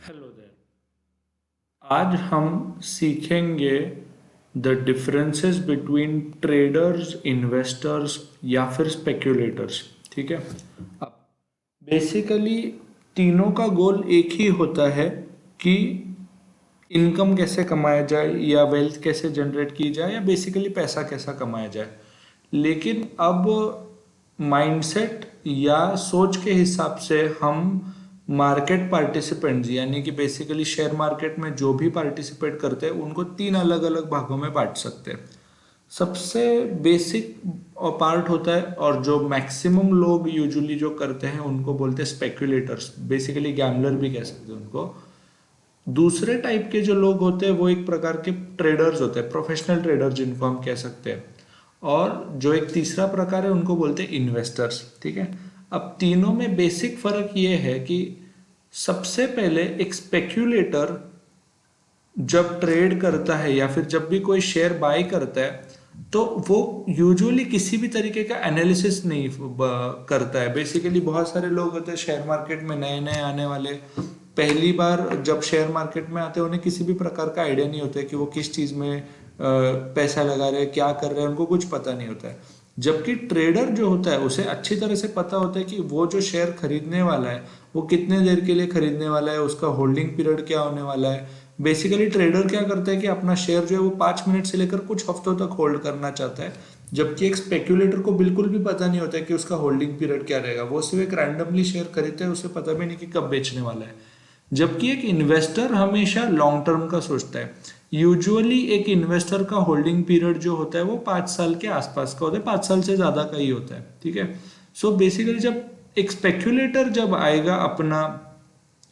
Hello there. आज हम सीखेंगे the differences between traders, investors या फिर स्पेक्यूलेटर्स। ठीक है। अब बेसिकली तीनों का गोल एक ही होता है कि इनकम कैसे कमाया जाए या वेल्थ कैसे जनरेट की जाए या बेसिकली पैसा कैसा कमाया जाए। लेकिन अब माइंडसेट या सोच के हिसाब से हम मार्केट पार्टिसिपेंट्स यानी कि बेसिकली शेयर मार्केट में जो भी पार्टिसिपेट करते हैं उनको तीन अलग अलग भागों में बांट सकते हैं। सबसे बेसिक पार्ट होता है और जो मैक्सिमम लोग यूजुअली जो करते हैं उनको बोलते हैं स्पेक्यूलेटर्स, बेसिकली गैम्बलर भी कह सकते हैं उनको। दूसरे टाइप के जो लोग होते हैं वो एक प्रकार के ट्रेडर्स होते हैं, प्रोफेशनल ट्रेडर जिनको हम कह सकते हैं। और जो एक तीसरा प्रकार है उनको बोलते हैं इन्वेस्टर्स। ठीक है। अब तीनों में बेसिक फर्क ये है कि सबसे पहले एक स्पेक्यूलेटर जब ट्रेड करता है या फिर जब भी कोई शेयर बाय करता है तो वो यूजुअली किसी भी तरीके का एनालिसिस नहीं करता है। बेसिकली बहुत सारे लोग होते हैं शेयर मार्केट में नए नए आने वाले, पहली बार जब शेयर मार्केट में आते हैं उन्हें किसी भी प्रकार का आइडिया नहीं होता है कि वो किस चीज़ में पैसा लगा रहे हैं, क्या कर रहे हैं, उनको कुछ पता नहीं होता है। जबकि ट्रेडर जो होता है उसे अच्छी तरह से पता होता है कि वो जो शेयर खरीदने वाला है वो कितने देर के लिए खरीदने वाला है, उसका होल्डिंग पीरियड क्या होने वाला है। बेसिकली ट्रेडर क्या करता है कि अपना शेयर जो है वो 5 मिनट से लेकर कुछ हफ्तों तक होल्ड करना चाहता है। जबकि एक स्पेक्यूलेटर को बिल्कुल भी पता नहीं होता है कि उसका होल्डिंग पीरियड क्या रहेगा, वो सिर्फ एक रैंडमली शेयर खरीदता है, उसे पता भी नहीं कि कब बेचने वाला है। जबकि एक इन्वेस्टर हमेशा लॉन्ग टर्म का सोचता है। यूजुअली एक इन्वेस्टर का होल्डिंग पीरियड जो होता है वो 5 साल के आसपास का होता है, 5 साल से ज्यादा का ही होता है। ठीक है। सो बेसिकली जब एक स्पेक्यूलेटर जब आएगा अपना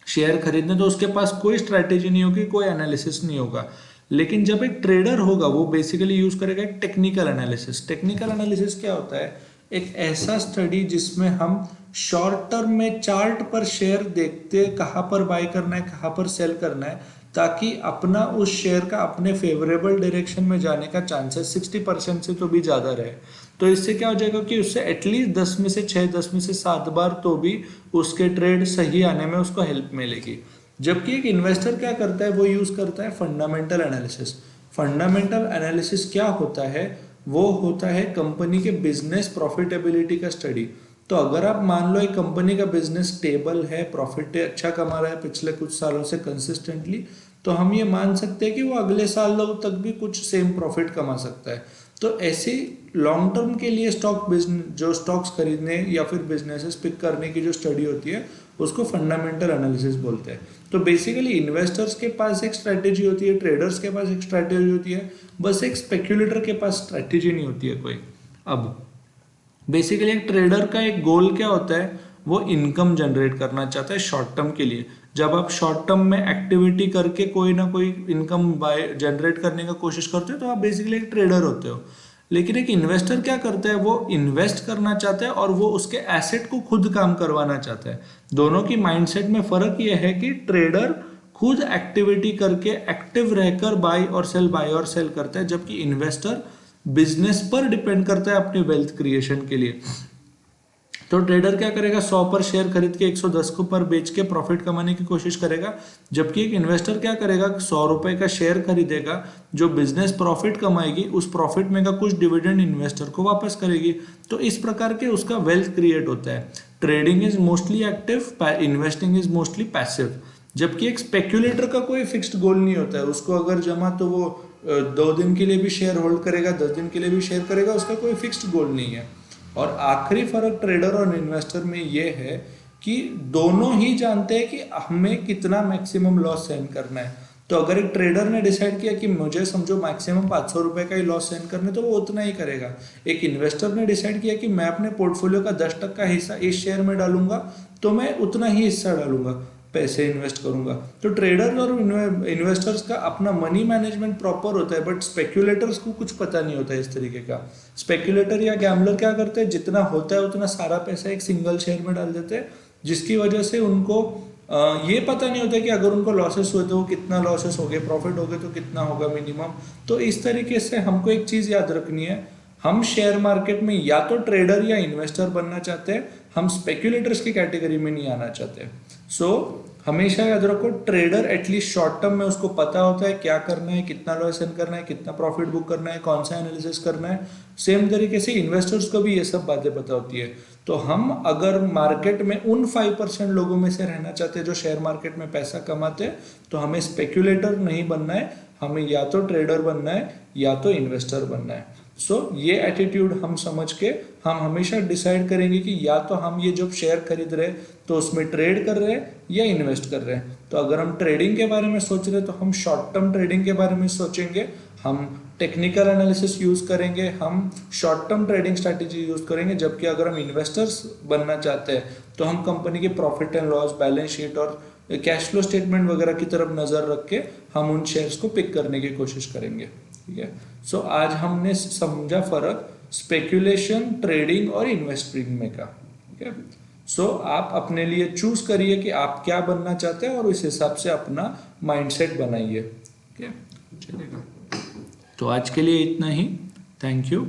शेयर खरीदने तो उसके पास कोई स्ट्रैटेजी नहीं होगी, कोई एनालिसिस नहीं होगा। लेकिन जब एक ट्रेडर होगा वो बेसिकली यूज करेगा एक टेक्निकल एनालिसिस। टेक्निकल एनालिसिस क्या होता है? एक ऐसा स्टडी जिसमें हम शॉर्ट टर्म में चार्ट पर शेयर देखते हैं कहाँ पर बाय करना है, कहाँ पर सेल करना है, ताकि अपना उस शेयर का अपने फेवरेबल डायरेक्शन में जाने का चांसेस 60% से तो भी ज़्यादा रहे। तो इससे क्या हो जाएगा कि उससे एटलीस्ट 10 में से 6, 10 में से 7 बार तो भी उसके ट्रेड सही आने में उसको हेल्प मिलेगी। जबकि एक इन्वेस्टर क्या करता है, वो यूज करता है फंडामेंटल एनालिसिस। फंडामेंटल एनालिसिस क्या होता है? वो होता है कंपनी के बिजनेस प्रॉफिटेबिलिटी का स्टडी। तो अगर आप मान लो एक कंपनी का बिजनेस स्टेबल है, प्रॉफिट अच्छा कमा रहा है पिछले कुछ सालों से कंसिस्टेंटली, तो हम ये मान सकते हैं कि वो अगले सालों तक भी कुछ सेम प्रॉफिट कमा सकता है। तो ऐसे लॉन्ग टर्म के लिए स्टॉक बिजनेस जो स्टॉक्स खरीदने या फिर बिजनेसेस पिक करने की जो स्टडी होती है उसको फंडामेंटल एनालिसिस बोलते हैं। तो बेसिकली इन्वेस्टर्स के पास एक स्ट्रैटेजी होती है, ट्रेडर्स के पास एक स्ट्रैटेजी होती है, बस एक स्पेक्यूलेटर के पास स्ट्रैटेजी नहीं होती है कोई। अब बेसिकली एक ट्रेडर का एक गोल क्या होता है? वो इनकम जनरेट करना चाहता है शॉर्ट टर्म के लिए। जब आप शॉर्ट टर्म में एक्टिविटी करके कोई ना कोई इनकम बाय जनरेट करने का कोशिश करते हो तो आप बेसिकली एक ट्रेडर होते हो। लेकिन एक इन्वेस्टर क्या करता है? वो इन्वेस्ट करना चाहता है और वो उसके एसेट को खुद काम करवाना चाहता है। दोनों की माइंडसेट में फर्क यह है कि ट्रेडर खुद एक्टिविटी करके एक्टिव रहकर बाय और सेल करता है, जबकि इन्वेस्टर बिजनेस पर डिपेंड करता है अपनी वेल्थ क्रिएशन के लिए। तो ट्रेडर क्या करेगा? 100 पर शेयर खरीद के 110 को पर बेच के प्रॉफिट कमाने की कोशिश करेगा। जबकि एक इन्वेस्टर क्या करेगा? 100 रुपए का शेयर खरीदेगा, जो बिजनेस प्रॉफिट कमाएगी उस प्रॉफिट में का कुछ डिविडेंड इन्वेस्टर को वापस करेगी। तो इस प्रकार के उसका वेल्थ क्रिएट होता है। Trading is mostly active, investing is mostly passive. जबकि एक स्पेक्यूलेटर का कोई फिक्स्ड गोल नहीं होता है, उसको अगर जमा तो वो 2 दिन के लिए भी शेयर होल्ड करेगा, 10 दिन के लिए भी शेयर करेगा, उसका कोई फिक्स्ड गोल नहीं है। और आखिरी फर्क ट्रेडर और इन्वेस्टर में ये है कि दोनों ही जानते हैं कि हमें कितना मैक्सिमम लॉस सहन करना है। तो अगर एक ट्रेडर ने डिसाइड किया कि मुझे समझो मैक्सिमम 500 रुपए का ही लॉस सहन करना है तो वो उतना ही करेगा। एक इन्वेस्टर ने डिसाइड किया कि मैं अपने पोर्टफोलियो का 10% हिस्सा इस शेयर में डालूंगा तो मैं उतना ही हिस्सा डालूंगा, पैसे इन्वेस्ट करूंगा। तो ट्रेडर्स और इन्वेस्टर्स का अपना मनी मैनेजमेंट प्रॉपर होता है, बट स्पेक्यूलेटर्स को कुछ पता नहीं होता है इस तरीके का। स्पेक्यूलेटर या गैम्बलर क्या करते हैं? जितना होता है उतना सारा पैसा एक सिंगल शेयर में डाल देते हैं, जिसकी वजह से उनको ये पता नहीं होता कि अगर उनको लॉसेस हुए तो वो कितना लॉसेस हो गए, प्रॉफिट हो गए तो कितना होगा मिनिमम। तो इस तरीके से हमको एक चीज याद रखनी है, हम शेयर मार्केट में या तो ट्रेडर या इन्वेस्टर बनना चाहते हैं, हम स्पेक्यूलेटर्स की कैटेगरी में नहीं आना चाहते। सो हमेशा याद रखो, ट्रेडर एटलीस्ट शॉर्ट टर्म में उसको पता होता है क्या करना है, कितना लॉस करना है, कितना प्रॉफिट बुक करना है, कौन सा एनालिसिस करना है। सेम तरीके से इन्वेस्टर्स को भी ये सब बातें पता होती है। तो हम अगर मार्केट में उन 5% लोगों में से रहना चाहते हैं जो शेयर मार्केट में पैसा कमाते हैं, तो हमें स्पेक्यूलेटर नहीं बनना है, हमें या तो ट्रेडर बनना है या तो इन्वेस्टर बनना है। ये एटीट्यूड हम समझ के हम हमेशा डिसाइड करेंगे कि या तो हम ये जो शेयर खरीद रहे हैं तो उसमें ट्रेड कर रहे हैं या इन्वेस्ट कर रहे हैं। तो अगर हम ट्रेडिंग के बारे में सोच रहे हैं तो हम शॉर्ट टर्म ट्रेडिंग के बारे में सोचेंगे, हम टेक्निकल एनालिसिस यूज करेंगे, हम short term trading strategy use करेंगे। जबकि अगर हम इन्वेस्टर्स बनना चाहते हैं तो हम कंपनी के profit and loss, balance sheet और कैश फ्लो स्टेटमेंट वगैरह की तरफ नजर रख के हम उन शेयर्स को पिक करने की कोशिश करेंगे। ठीक है। आज हमने समझा फर्क स्पेक्यूलेशन, ट्रेडिंग और इन्वेस्टिंग में का। ठीक है। आप अपने लिए चूज करिए कि आप क्या बनना चाहते हैं और उस हिसाब से अपना माइंडसेट बनाइए। ठीक है, चलेगा। तो आज के लिए इतना ही। Thank you.